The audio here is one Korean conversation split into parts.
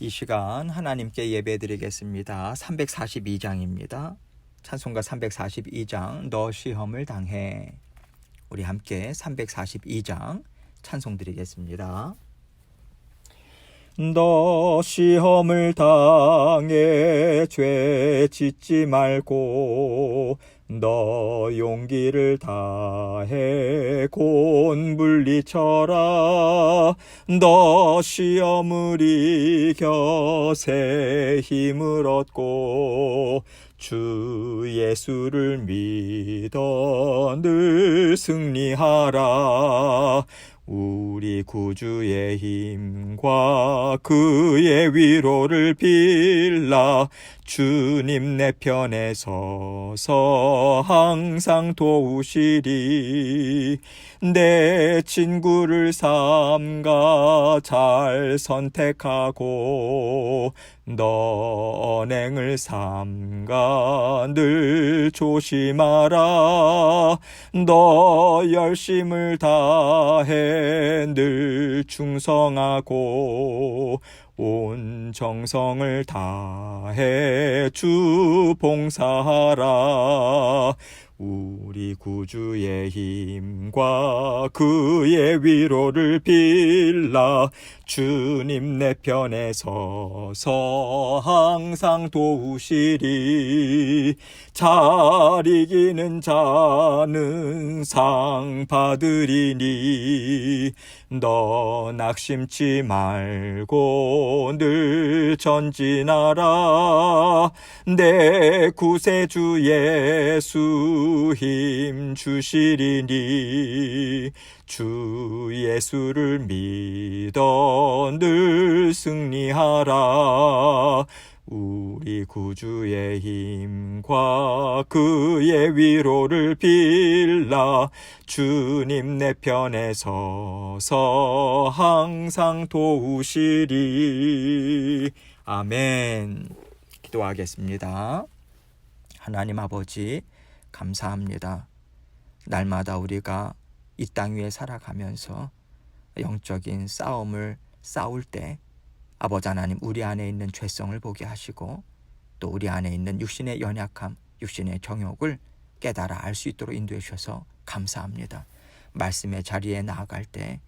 이 시간 하나님께 예배드리겠습니다. 342장입니다. 찬송가 342장 너 시험을 당해. 우리 함께 342장 찬송 드리겠습니다. 너 시험을 당해 죄 짓지 말고 너 용기를 다해 곧 물리쳐라. 너 시험을 이겨 새 힘을 얻고 주 예수를 믿어 늘 승리하라. 우리 구주의 힘과 그의 위로를 빌라. 주님 내 편에 서서 항상 도우시리. 내 친구를 삼가 잘 선택하고 너 언행을 삼가 늘 조심하라. 너 열심을 다해 늘 충성하고 온 정성을 다해 주 봉사하라. 우리 구주의 힘과 그의 위로를 빌라. 주님 내 편에 서서 항상 도우시리. 잘 이기는 자는 상 받으리니 너 낙심치 말고 늘 전진하라. 내 구세주 예수 힘 주시리니 주 예수를 믿어 늘 승리하라. 우리 구주의 힘과 그의 위로를 빌라. 주님 내 편에 서서 항상 도우시리. 아멘. 기도하겠습니다. 하나님 아버지 감사합니다. 날마다 우리가 이 땅 위에 살아가면서 영적인 싸움을 싸울 때 아버지 하나님 우리 안에 있는 죄성을 보게 하시고 또 우리 안에 있는 육신의 연약함, 육신의 정욕을 깨달아 알 수 있도록 인도해 주셔서 감사합니다. 말씀의 자리에 나아갈 때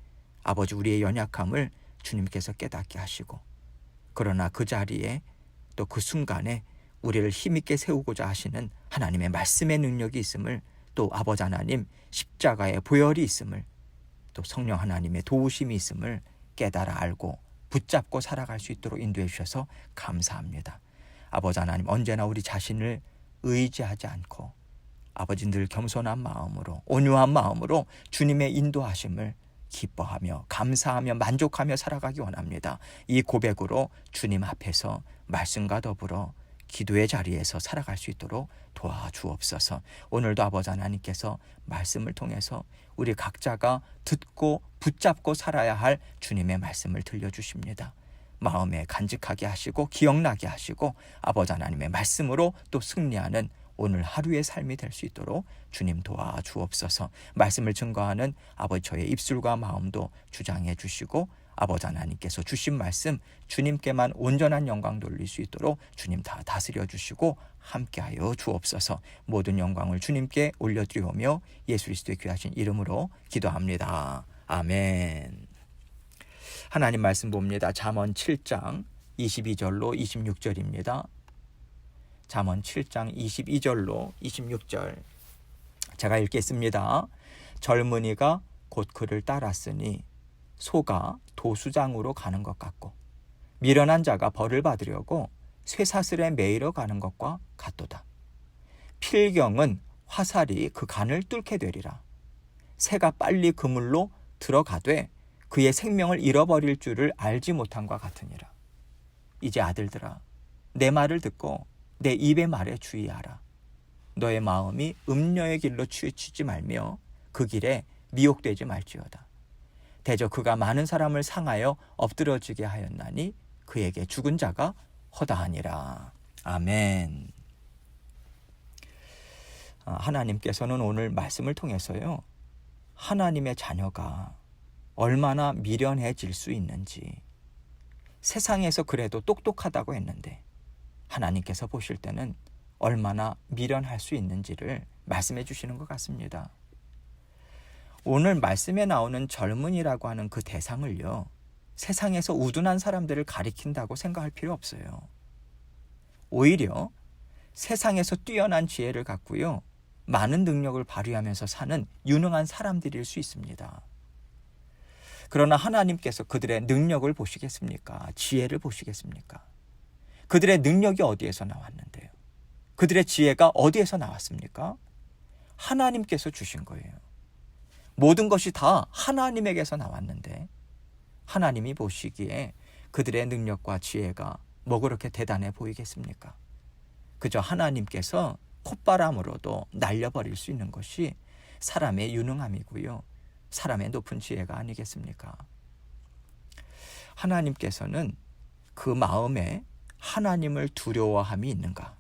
아버지 우리의 연약함을 주님께서 깨닫게 하시고 그러나 그 자리에 또 그 순간에 우리를 힘있게 세우고자 하시는 하나님의 말씀의 능력이 있음을 또 아버지 하나님 십자가의 보혈이 있음을 또 성령 하나님의 도우심이 있음을 깨달아 알고 붙잡고 살아갈 수 있도록 인도해 주셔서 감사합니다. 아버지 하나님 언제나 우리 자신을 의지하지 않고 아버지 늘 겸손한 마음으로 온유한 마음으로 주님의 인도하심을 기뻐하며 감사하며 만족하며 살아가기 원합니다. 이 고백으로 주님 앞에서 말씀과 더불어 기도의 자리에서 살아갈 수 있도록 도와주옵소서. 오늘도 아버지 하나님께서 말씀을 통해서 우리 각자가 듣고 붙잡고 살아야 할 주님의 말씀을 들려주십니다. 마음에 간직하게 하시고 기억나게 하시고 아버지 하나님의 말씀으로 또 승리하는 오늘 하루의 삶이 될 수 있도록 주님 도와주옵소서. 말씀을 증거하는 아버지 저의 입술과 마음도 주장해 주시고 아버지 하나님께서 주신 말씀 주님께만 온전한 영광 돌릴 수 있도록 주님 다 다스려 주시고 함께하여 주옵소서. 모든 영광을 주님께 올려드리오며 예수 그리스도의 귀하신 이름으로 기도합니다. 아멘. 하나님 말씀 봅니다. 잠언 7장 22절로 26절입니다. 잠언 7장 22절로 26절 제가 읽겠습니다. 젊은이가 곧 그를 따랐으니 소가 도수장으로 가는 것 같고 미련한 자가 벌을 받으려고 쇠사슬에 매이러 가는 것과 같도다. 필경은 화살이 그 간을 뚫게 되리라. 새가 빨리 그물로 들어가되 그의 생명을 잃어버릴 줄을 알지 못한 것 같으니라. 이제 아들들아 내 말을 듣고 내 입의 말에 주의하라. 너의 마음이 음녀의 길로 치우치지 말며 그 길에 미혹되지 말지어다. 대저 그가 많은 사람을 상하여 엎드러지게 하였나니 그에게 죽은 자가 허다하니라. 아멘. 하나님께서는 오늘 말씀을 통해서요, 하나님의 자녀가 얼마나 미련해질 수 있는지, 세상에서 그래도 똑똑하다고 했는데 하나님께서 보실 때는 얼마나 미련할 수 있는지를 말씀해 주시는 것 같습니다. 오늘 말씀에 나오는 젊은이라고 하는 그 대상을요, 세상에서 우둔한 사람들을 가리킨다고 생각할 필요 없어요. 오히려 세상에서 뛰어난 지혜를 갖고요, 많은 능력을 발휘하면서 사는 유능한 사람들일 수 있습니다. 그러나 하나님께서 그들의 능력을 보시겠습니까? 지혜를 보시겠습니까? 그들의 능력이 어디에서 나왔는데요? 그들의 지혜가 어디에서 나왔습니까? 하나님께서 주신 거예요. 모든 것이 다 하나님에게서 나왔는데 하나님이 보시기에 그들의 능력과 지혜가 뭐 그렇게 대단해 보이겠습니까? 그저 하나님께서 콧바람으로도 날려버릴 수 있는 것이 사람의 유능함이고요, 사람의 높은 지혜가 아니겠습니까? 하나님께서는 그 마음에 하나님을 두려워함이 있는가?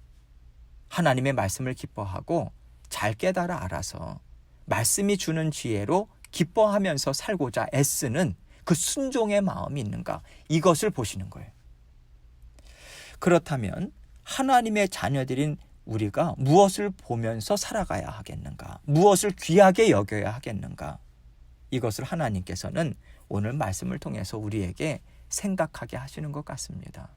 하나님의 말씀을 기뻐하고 잘 깨달아 알아서 말씀이 주는 지혜로 기뻐하면서 살고자 애쓰는 그 순종의 마음이 있는가? 이것을 보시는 거예요. 그렇다면 하나님의 자녀들인 우리가 무엇을 보면서 살아가야 하겠는가? 무엇을 귀하게 여겨야 하겠는가? 이것을 하나님께서는 오늘 말씀을 통해서 우리에게 생각하게 하시는 것 같습니다.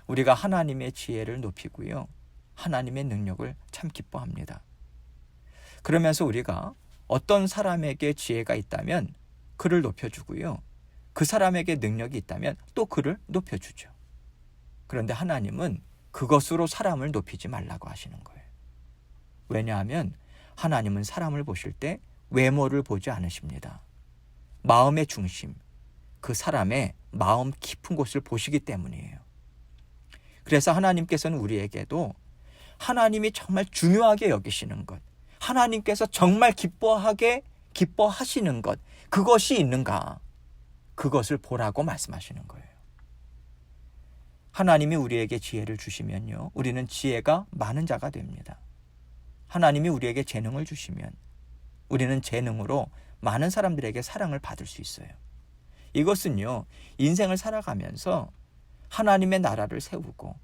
우리가 하나님의 지혜를 높이고요, 하나님의 능력을 참 기뻐합니다. 그러면서 우리가 어떤 사람에게 지혜가 있다면 그를 높여주고요, 그 사람에게 능력이 있다면 또 그를 높여주죠. 그런데 하나님은 그것으로 사람을 높이지 말라고 하시는 거예요. 왜냐하면 하나님은 사람을 보실 때 외모를 보지 않으십니다. 마음의 중심, 그 사람의 마음 깊은 곳을 보시기 때문이에요. 그래서 하나님께서는 우리에게도 하나님이 정말 중요하게 여기시는 것, 하나님께서 정말 기뻐하시는 것, 그것이 있는가? 그것을 보라고 말씀하시는 거예요. 하나님이 우리에게 지혜를 주시면요, 우리는 지혜가 많은 자가 됩니다. 하나님이 우리에게 재능을 주시면 우리는 재능으로 많은 사람들에게 사랑을 받을 수 있어요. 이것은요, 인생을 살아가면서 하나님의 나라를 세우고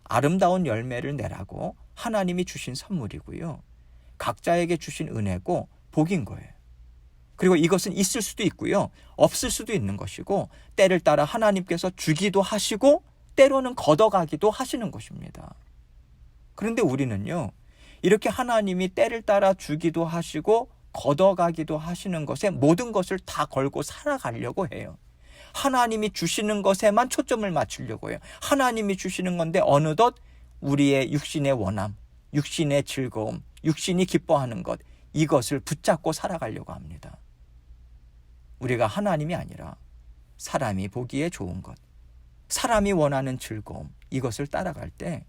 아름다운 열매를 내라고 하나님이 주신 선물이고요, 각자에게 주신 은혜고 복인 거예요. 그리고 이것은 있을 수도 있고요, 없을 수도 있는 것이고, 때를 따라 하나님께서 주기도 하시고 때로는 걷어가기도 하시는 것입니다. 그런데 우리는요, 이렇게 하나님이 때를 따라 주기도 하시고 걷어가기도 하시는 것에 모든 것을 다 걸고 살아가려고 해요. 하나님이 주시는 것에만 초점을 맞추려고 해요. 하나님이 주시는 건데 어느덧 우리의 육신의 원함, 육신의 즐거움, 육신이 기뻐하는 것, 이것을 붙잡고 살아가려고 합니다. 우리가 하나님이 아니라 사람이 보기에 좋은 것, 사람이 원하는 즐거움, 이것을 따라갈 때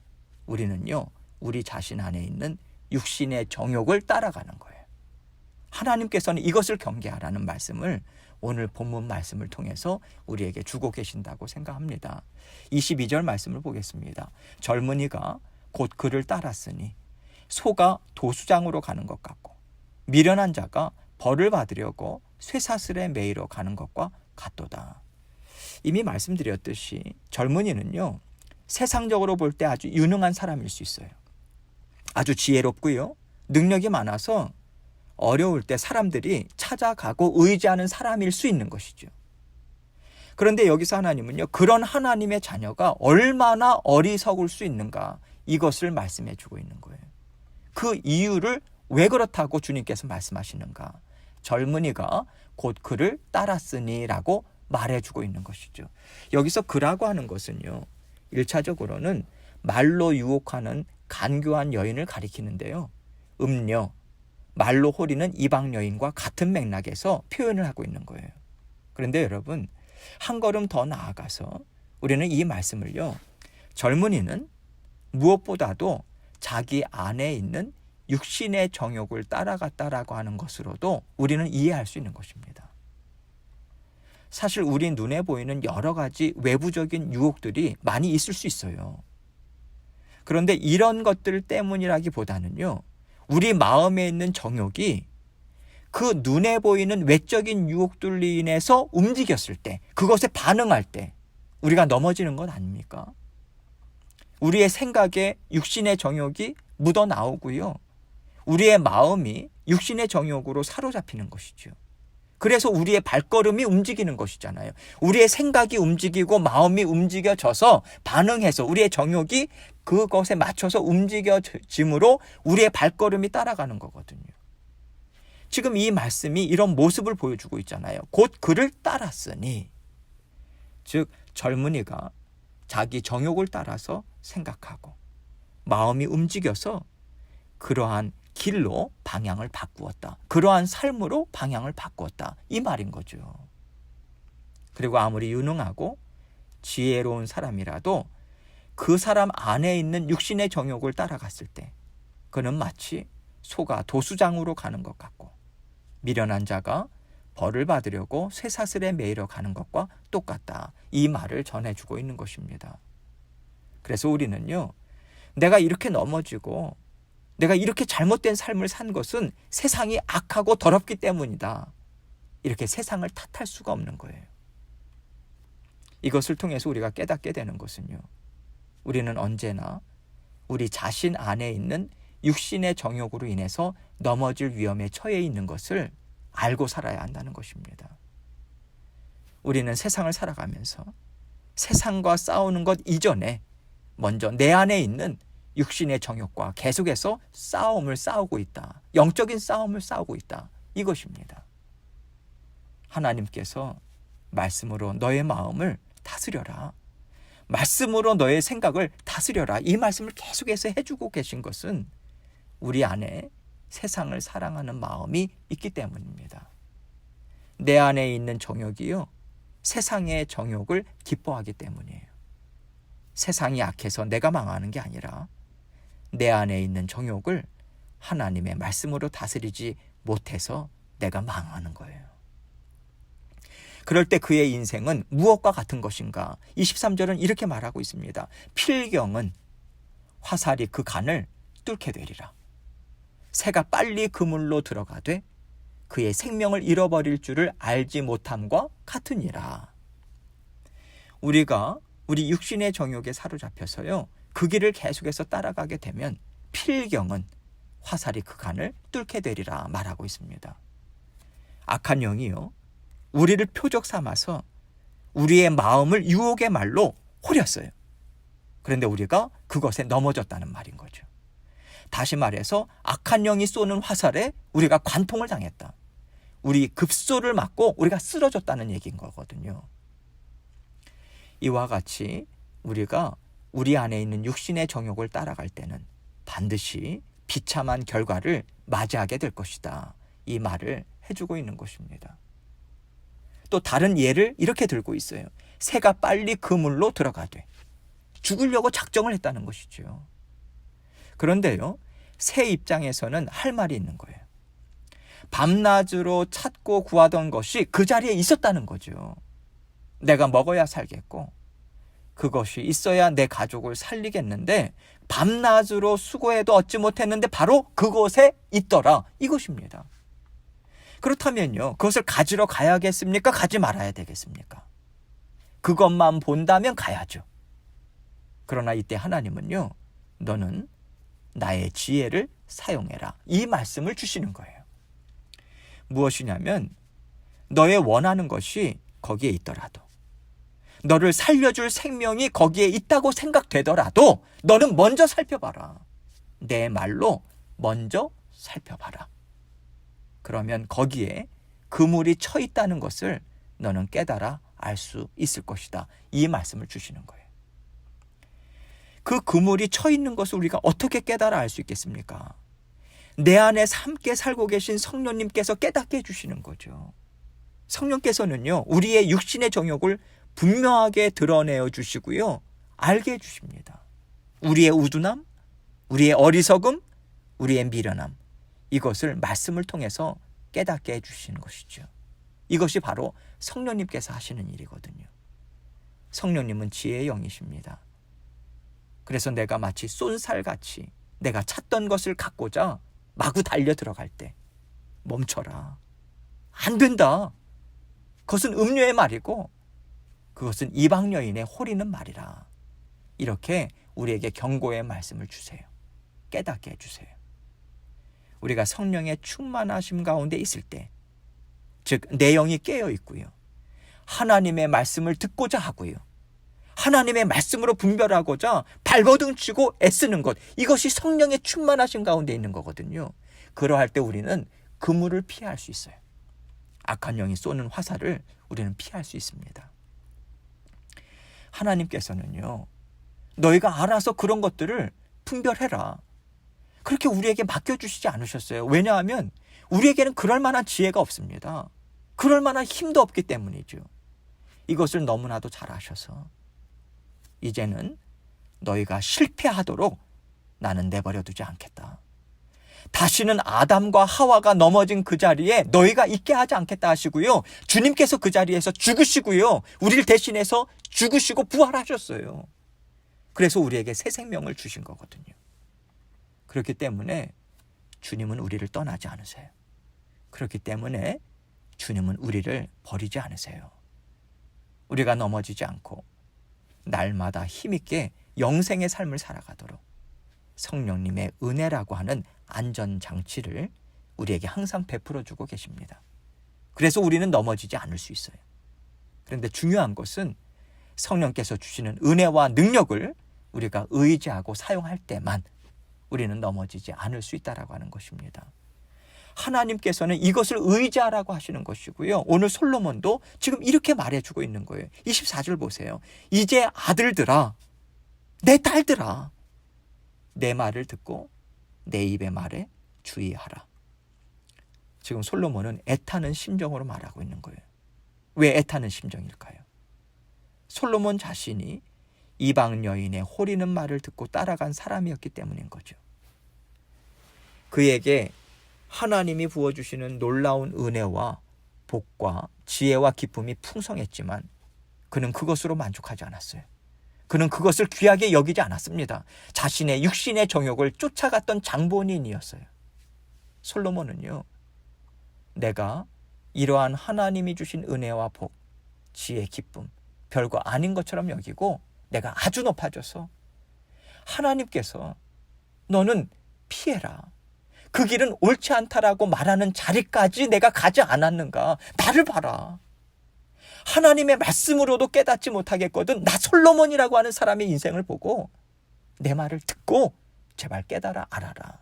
우리는요, 우리 자신 안에 있는 육신의 정욕을 따라가는 거예요. 하나님께서는 이것을 경계하라는 말씀을 오늘 본문 말씀을 통해서 우리에게 주고 계신다고 생각합니다. 22절 말씀을 보겠습니다. 젊은이가 곧 그를 따랐으니 소가 도수장으로 가는 것 같고 미련한 자가 벌을 받으려고 쇠사슬에 매이러 가는 것과 같도다. 이미 말씀드렸듯이 젊은이는요, 세상적으로 볼 때 아주 유능한 사람일 수 있어요. 아주 지혜롭고요, 능력이 많아서 어려울 때 사람들이 찾아가고 의지하는 사람일 수 있는 것이죠. 그런데 여기서 하나님은요, 그런 하나님의 자녀가 얼마나 어리석을 수 있는가, 이것을 말씀해 주고 있는 거예요. 그 이유를 왜 그렇다고 주님께서 말씀하시는가? 젊은이가 곧 그를 따랐으니 라고 말해주고 있는 것이죠. 여기서 그라고 하는 것은요, 1차적으로는 말로 유혹하는 간교한 여인을 가리키는데요, 음녀, 말로 호리는 이방 여인과 같은 맥락에서 표현을 하고 있는 거예요. 그런데 여러분, 한 걸음 더 나아가서 우리는 이 말씀을요, 젊은이는 무엇보다도 자기 안에 있는 육신의 정욕을 따라갔다라고 하는 것으로도 우리는 이해할 수 있는 것입니다. 사실 우리 눈에 보이는 여러 가지 외부적인 유혹들이 많이 있을 수 있어요. 그런데 이런 것들 때문이라기보다는요, 우리 마음에 있는 정욕이 그 눈에 보이는 외적인 유혹들로 인해서 움직였을 때, 그것에 반응할 때, 우리가 넘어지는 건 아닙니까? 우리의 생각에 육신의 정욕이 묻어 나오고요. 우리의 마음이 육신의 정욕으로 사로잡히는 것이죠. 그래서 우리의 발걸음이 움직이는 것이잖아요. 우리의 생각이 움직이고 마음이 움직여져서 반응해서 우리의 정욕이 그것에 맞춰서 움직여짐으로 우리의 발걸음이 따라가는 거거든요. 지금 이 말씀이 이런 모습을 보여주고 있잖아요. 곧 그를 따랐으니, 즉 젊은이가 자기 정욕을 따라서 생각하고 마음이 움직여서 그러한 길로 방향을 바꾸었다. 그러한 삶으로 방향을 바꾸었다. 이 말인 거죠. 그리고 아무리 유능하고 지혜로운 사람이라도 그 사람 안에 있는 육신의 정욕을 따라갔을 때 그는 마치 소가 도수장으로 가는 것 같고 미련한 자가 벌을 받으려고 쇠사슬에 매이러 가는 것과 똑같다. 이 말을 전해주고 있는 것입니다. 그래서 우리는요, 내가 이렇게 넘어지고 내가 이렇게 잘못된 삶을 산 것은 세상이 악하고 더럽기 때문이다. 이렇게 세상을 탓할 수가 없는 거예요. 이것을 통해서 우리가 깨닫게 되는 것은요, 우리는 언제나 우리 자신 안에 있는 육신의 정욕으로 인해서 넘어질 위험에 처해 있는 것을 알고 살아야 한다는 것입니다. 우리는 세상을 살아가면서 세상과 싸우는 것 이전에 먼저 내 안에 있는 육신의 정욕과 계속해서 싸움을 싸우고 있다. 영적인 싸움을 싸우고 있다. 이것입니다. 하나님께서 말씀으로 너의 마음을 다스려라. 말씀으로 너의 생각을 다스려라. 이 말씀을 계속해서 해주고 계신 것은 우리 안에 세상을 사랑하는 마음이 있기 때문입니다. 내 안에 있는 정욕이요, 세상의 정욕을 기뻐하기 때문이에요. 세상이 약해서 내가 망하는 게 아니라 내 안에 있는 정욕을 하나님의 말씀으로 다스리지 못해서 내가 망하는 거예요. 그럴 때 그의 인생은 무엇과 같은 것인가? 23절은 이렇게 말하고 있습니다. 필경은 화살이 그 간을 뚫게 되리라. 새가 빨리 그물로 들어가되 그의 생명을 잃어버릴 줄을 알지 못함과 같으니라. 우리가 우리 육신의 정욕에 사로잡혀서요, 그 길을 계속해서 따라가게 되면 필경은 화살이 그 간을 뚫게 되리라 말하고 있습니다. 악한 영이요, 우리를 표적 삼아서 우리의 마음을 유혹의 말로 호렸어요. 그런데 우리가 그것에 넘어졌다는 말인 거죠. 다시 말해서 악한 영이 쏘는 화살에 우리가 관통을 당했다. 우리 급소를 맞고 우리가 쓰러졌다는 얘기인 거거든요. 이와 같이 우리가 우리 안에 있는 육신의 정욕을 따라갈 때는 반드시 비참한 결과를 맞이하게 될 것이다. 이 말을 해주고 있는 것입니다. 또 다른 예를 이렇게 들고 있어요. 새가 빨리 그물로 들어가되 죽으려고 작정을 했다는 것이죠. 그런데요, 새 입장에서는 할 말이 있는 거예요. 밤낮으로 찾고 구하던 것이 그 자리에 있었다는 거죠. 내가 먹어야 살겠고 그것이 있어야 내 가족을 살리겠는데 밤낮으로 수고해도 얻지 못했는데 바로 그곳에 있더라. 이것입니다. 그렇다면요, 그것을 가지러 가야겠습니까? 가지 말아야 되겠습니까? 그것만 본다면 가야죠. 그러나 이때 하나님은요, 너는 나의 지혜를 사용해라. 이 말씀을 주시는 거예요. 무엇이냐면 너의 원하는 것이 거기에 있더라도, 너를 살려줄 생명이 거기에 있다고 생각되더라도 너는 먼저 살펴봐라. 내 말로 먼저 살펴봐라. 그러면 거기에 그물이 쳐 있다는 것을 너는 깨달아 알 수 있을 것이다. 이 말씀을 주시는 거예요. 그 그물이 쳐 있는 것을 우리가 어떻게 깨달아 알 수 있겠습니까? 내 안에 함께 살고 계신 성령님께서 깨닫게 해주시는 거죠. 성령께서는요, 우리의 육신의 정욕을 분명하게 드러내어 주시고요, 알게 해주십니다. 우리의 우둔함, 우리의 어리석음, 우리의 미련함, 이것을 말씀을 통해서 깨닫게 해주시는 것이죠. 이것이 바로 성령님께서 하시는 일이거든요. 성령님은 지혜의 영이십니다. 그래서 내가 마치 쏜살같이 내가 찾던 것을 갖고자 마구 달려 들어갈 때 멈춰라. 안 된다. 그것은 음료의 말이고 그것은 이방 여인의 호리는 말이라. 이렇게 우리에게 경고의 말씀을 주세요. 깨닫게 해주세요. 우리가 성령의 충만하심 가운데 있을 때, 즉 내 영이 깨어 있고요, 하나님의 말씀을 듣고자 하고요, 하나님의 말씀으로 분별하고자 발버둥 치고 애쓰는 것, 이것이 성령의 충만하심 가운데 있는 거거든요. 그러할 때 우리는 그물을 피할 수 있어요. 악한 영이 쏘는 화살을 우리는 피할 수 있습니다. 하나님께서는요, 너희가 알아서 그런 것들을 분별해라, 그렇게 우리에게 맡겨주시지 않으셨어요. 왜냐하면 우리에게는 그럴 만한 지혜가 없습니다. 그럴 만한 힘도 없기 때문이죠. 이것을 너무나도 잘 아셔서 이제는 너희가 실패하도록 나는 내버려 두지 않겠다. 다시는 아담과 하와가 넘어진 그 자리에 너희가 있게 하지 않겠다 하시고요, 주님께서 그 자리에서 죽으시고요, 우리를 대신해서 죽으시고 부활하셨어요. 그래서 우리에게 새 생명을 주신 거거든요. 그렇기 때문에 주님은 우리를 떠나지 않으세요. 그렇기 때문에 주님은 우리를 버리지 않으세요. 우리가 넘어지지 않고 날마다 힘있게 영생의 삶을 살아가도록 성령님의 은혜라고 하는 안전장치를 우리에게 항상 베풀어주고 계십니다. 그래서 우리는 넘어지지 않을 수 있어요. 그런데 중요한 것은 성령께서 주시는 은혜와 능력을 우리가 의지하고 사용할 때만 우리는 넘어지지 않을 수 있다라고 하는 것입니다. 하나님께서는 이것을 의지하라고 하시는 것이고요, 오늘 솔로몬도 지금 이렇게 말해주고 있는 거예요. 24절 보세요. 이제 아들들아, 내 딸들아, 내 말을 듣고 내 입의 말에 주의하라. 지금 솔로몬은 애타는 심정으로 말하고 있는 거예요. 왜 애타는 심정일까요? 솔로몬 자신이 이방 여인의 호리는 말을 듣고 따라간 사람이었기 때문인 거죠. 그에게 하나님이 부어주시는 놀라운 은혜와 복과 지혜와 기쁨이 풍성했지만 그는 그것으로 만족하지 않았어요. 그는 그것을 귀하게 여기지 않았습니다. 자신의 육신의 정욕을 쫓아갔던 장본인이었어요. 솔로몬은요, 내가 이러한 하나님이 주신 은혜와 복, 지혜, 기쁨, 별거 아닌 것처럼 여기고 내가 아주 높아져서 하나님께서 너는 피해라, 그 길은 옳지 않다라고 말하는 자리까지 내가 가지 않았는가, 나를 봐라. 하나님의 말씀으로도 깨닫지 못하겠거든 나 솔로몬이라고 하는 사람의 인생을 보고 내 말을 듣고 제발 깨달아 알아라.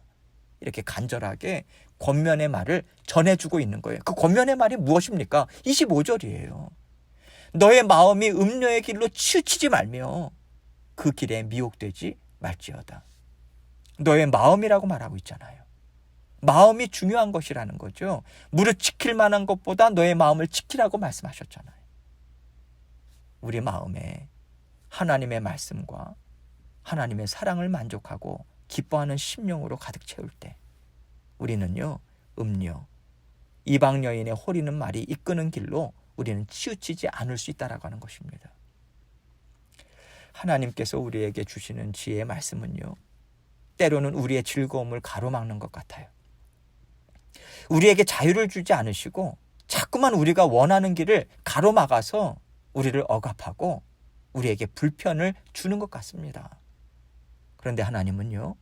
이렇게 간절하게 권면의 말을 전해주고 있는 거예요. 그 권면의 말이 무엇입니까? 25절이에요. 너의 마음이 음녀의 길로 치우치지 말며 그 길에 미혹되지 말지어다. 너의 마음이라고 말하고 있잖아요. 마음이 중요한 것이라는 거죠. 무릇 지킬 만한 것보다 너의 마음을 지키라고 말씀하셨잖아요. 우리 마음에 하나님의 말씀과 하나님의 사랑을 만족하고 기뻐하는 심령으로 가득 채울 때 우리는요, 음녀, 이방 여인의 호리는 말이 이끄는 길로 우리는 치우치지 않을 수 있다라고 하는 것입니다. 하나님께서 우리에게 주시는 지혜의 말씀은요, 때로는 우리의 즐거움을 가로막는 것 같아요. 우리에게 자유를 주지 않으시고 자꾸만 우리가 원하는 길을 가로막아서 우리를 억압하고 우리에게 불편을 주는 것 같습니다. 그런데 하나님은요,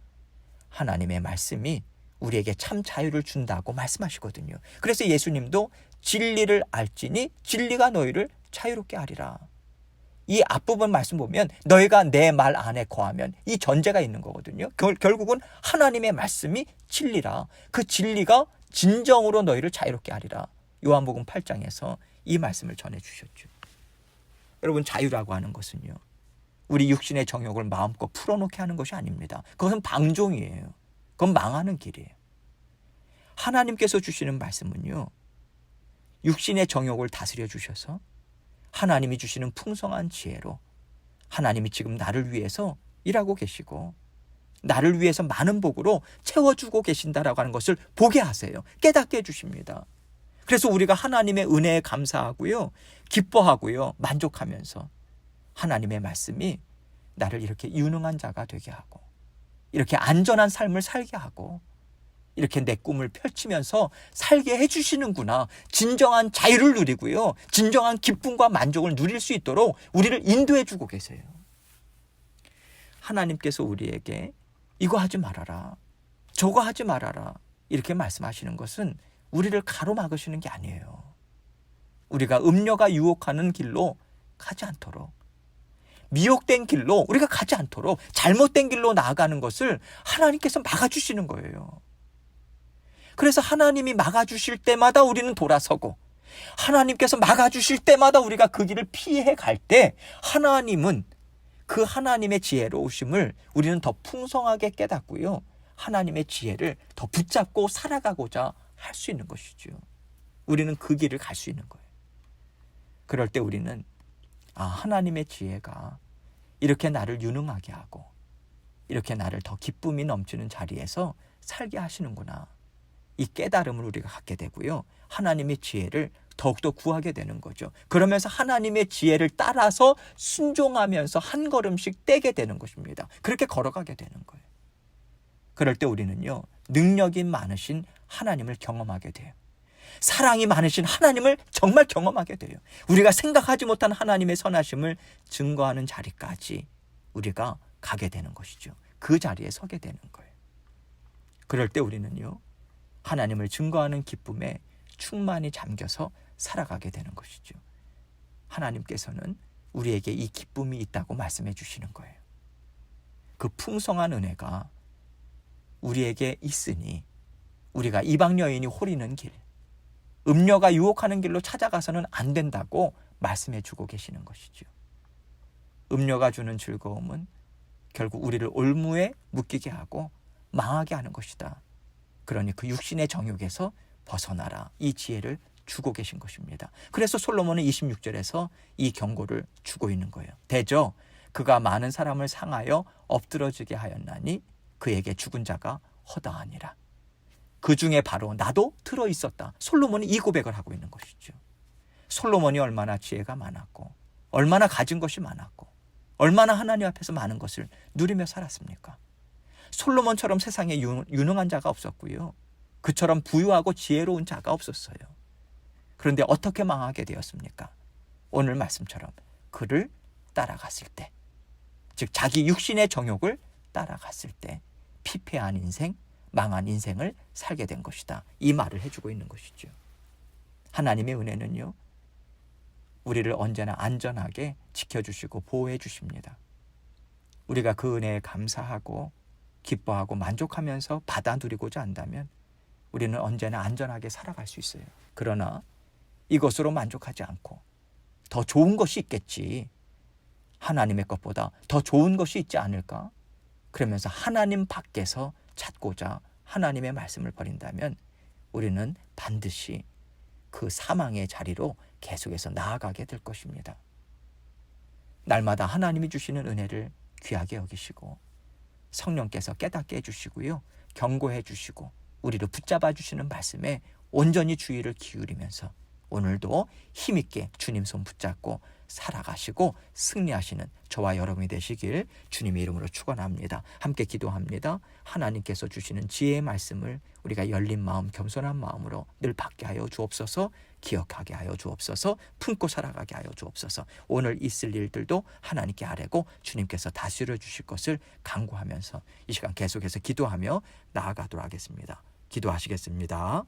하나님의 말씀이 우리에게 참 자유를 준다고 말씀하시거든요. 그래서 예수님도 진리를 알지니 진리가 너희를 자유롭게 하리라. 이 앞부분 말씀 보면 너희가 내 말 안에 거하면, 이 전제가 있는 거거든요. 결국은 하나님의 말씀이 진리라. 그 진리가 진정으로 너희를 자유롭게 하리라. 요한복음 8장에서 이 말씀을 전해주셨죠. 여러분, 자유라고 하는 것은요, 우리 육신의 정욕을 마음껏 풀어놓게 하는 것이 아닙니다. 그것은 방종이에요. 그건 망하는 길이에요. 하나님께서 주시는 말씀은요, 육신의 정욕을 다스려 주셔서 하나님이 주시는 풍성한 지혜로 하나님이 지금 나를 위해서 일하고 계시고 나를 위해서 많은 복으로 채워주고 계신다라고 하는 것을 보게 하세요. 깨닫게 해주십니다. 그래서 우리가 하나님의 은혜에 감사하고요, 기뻐하고요, 만족하면서 하나님의 말씀이 나를 이렇게 유능한 자가 되게 하고 이렇게 안전한 삶을 살게 하고 이렇게 내 꿈을 펼치면서 살게 해주시는구나. 진정한 자유를 누리고요. 진정한 기쁨과 만족을 누릴 수 있도록 우리를 인도해 주고 계세요. 하나님께서 우리에게 이거 하지 말아라. 저거 하지 말아라. 이렇게 말씀하시는 것은 우리를 가로막으시는 게 아니에요. 우리가 음료가 유혹하는 길로 가지 않도록, 미혹된 길로 우리가 가지 않도록, 잘못된 길로 나아가는 것을 하나님께서 막아주시는 거예요. 그래서 하나님이 막아주실 때마다 우리는 돌아서고, 하나님께서 막아주실 때마다 우리가 그 길을 피해 갈 때 하나님은 그 하나님의 지혜로우심을 우리는 더 풍성하게 깨닫고요. 하나님의 지혜를 더 붙잡고 살아가고자 할 수 있는 것이죠. 우리는 그 길을 갈 수 있는 거예요. 그럴 때 우리는 하나님의 지혜가 이렇게 나를 유능하게 하고 이렇게 나를 더 기쁨이 넘치는 자리에서 살게 하시는구나. 이 깨달음을 우리가 갖게 되고요. 하나님의 지혜를 더욱더 구하게 되는 거죠. 그러면서 하나님의 지혜를 따라서 순종하면서 한 걸음씩 떼게 되는 것입니다. 그렇게 걸어가게 되는 거예요. 그럴 때 우리는요, 능력이 많으신 하나님을 경험하게 돼요. 사랑이 많으신 하나님을 정말 경험하게 돼요. 우리가 생각하지 못한 하나님의 선하심을 증거하는 자리까지 우리가 가게 되는 것이죠. 그 자리에 서게 되는 거예요. 그럴 때 우리는요, 하나님을 증거하는 기쁨에 충만히 잠겨서 살아가게 되는 것이죠. 하나님께서는 우리에게 이 기쁨이 있다고 말씀해 주시는 거예요. 그 풍성한 은혜가 우리에게 있으니 우리가 이방 여인이 호리는 길, 음녀가 유혹하는 길로 찾아가서는 안 된다고 말씀해 주고 계시는 것이죠. 음녀가 주는 즐거움은 결국 우리를 올무에 묶이게 하고 망하게 하는 것이다. 그러니 그 육신의 정욕에서 벗어나라. 이 지혜를 주고 계신 것입니다. 그래서 솔로몬은 26절에서 이 경고를 주고 있는 거예요. 대저 그가 많은 사람을 상하여 엎드러지게 하였나니 그에게 죽은 자가 허다하니라. 그 중에 바로 나도 들어있었다. 솔로몬이 이 고백을 하고 있는 것이죠. 솔로몬이 얼마나 지혜가 많았고 얼마나 가진 것이 많았고 얼마나 하나님 앞에서 많은 것을 누리며 살았습니까? 솔로몬처럼 세상에 유능한 자가 없었고요. 그처럼 부유하고 지혜로운 자가 없었어요. 그런데 어떻게 망하게 되었습니까? 오늘 말씀처럼 그를 따라갔을 때, 즉 자기 육신의 정욕을 따라갔을 때 피폐한 인생, 망한 인생을 살게 된 것이다. 이 말을 해주고 있는 것이죠. 하나님의 은혜는요, 우리를 언제나 안전하게 지켜주시고 보호해 주십니다. 우리가 그 은혜에 감사하고 기뻐하고 만족하면서 받아 누리고자 한다면 우리는 언제나 안전하게 살아갈 수 있어요. 그러나 이것으로 만족하지 않고 더 좋은 것이 있겠지, 하나님의 것보다 더 좋은 것이 있지 않을까? 그러면서 하나님 밖에서 찾고자 하나님의 말씀을 버린다면 우리는 반드시 그 사망의 자리로 계속해서 나아가게 될 것입니다. 날마다 하나님이 주시는 은혜를 귀하게 여기시고 성령께서 깨닫게 해주시고요, 경고해 주시고 우리를 붙잡아 주시는 말씀에 온전히 주의를 기울이면서 오늘도 힘있게 주님 손 붙잡고 살아가시고 승리하시는 저와 여러분이 되시길 주님의 이름으로 축원합니다. 함께 기도합니다. 하나님께서 주시는 지혜의 말씀을 우리가 열린 마음, 겸손한 마음으로 늘 받게 하여 주옵소서. 기억하게 하여 주옵소서. 품고 살아가게 하여 주옵소서. 오늘 있을 일들도 하나님께 아뢰고 주님께서 다스려 주실 것을 간구하면서 이 시간 계속해서 기도하며 나아가도록 하겠습니다. 기도하시겠습니다.